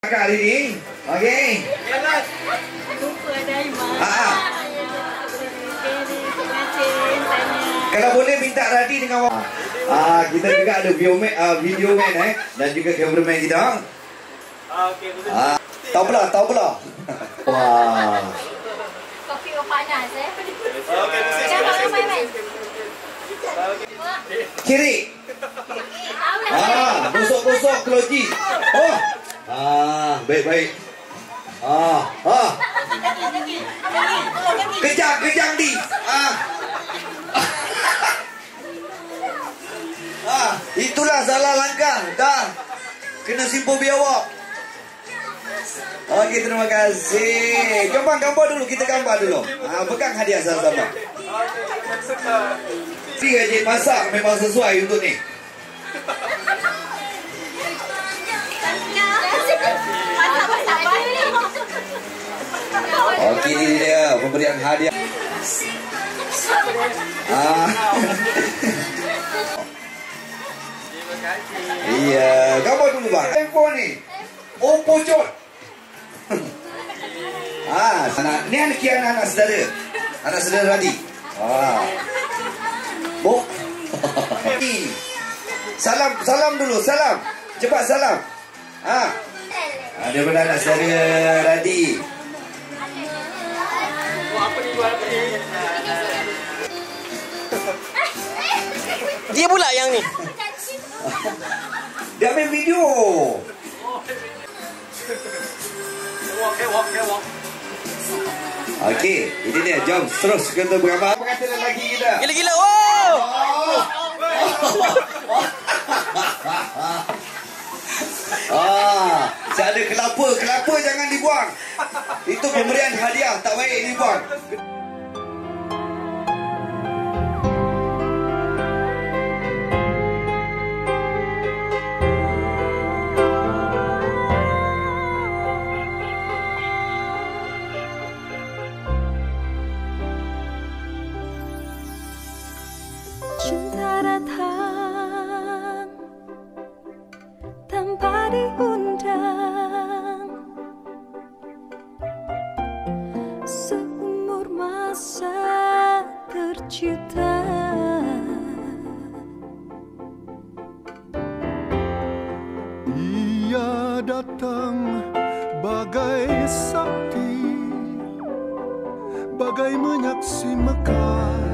Kak hari ni. Okey. Lupa Daima. Kalau boleh minta Radi dengan kita juga ada video man dan juga cameraman kita. Okey, betul. Tahu pula. Wah. Kopi panas Okey, main. Kiri. Gosok keloji. Oh. Baik. Kejang di. Itulah salah langkah. Dah. Kena simpul biawak. Okey, terima kasih. Jom bang, gambar dulu. Kita gambar dulu. Pegang hadiah sama-sama. Tiga je masak memang sesuai untuk ni. Okey, ini dia pemberian hadiah. Iya, gambar dulu bang. Handphone ni. Oh, pocot. Ni anak saudara. Anak saudara Radi. Oh. Salam dulu, salam. Cepat salam. Daripada anak saudara Radi. Dia pula yang ni. Dia ambil video. Okey, ini dia. Jom terus kita bergambar. Apa kata lagi kita? Gila-gila. Wow. Ada kelapa jangan dibuang. Itu pemberian hadiah, tak baik dibuang. Cinta datang tanpa diundang, seumur masa tercipta. Ia datang bagai sakti, bagai menyaksi mekar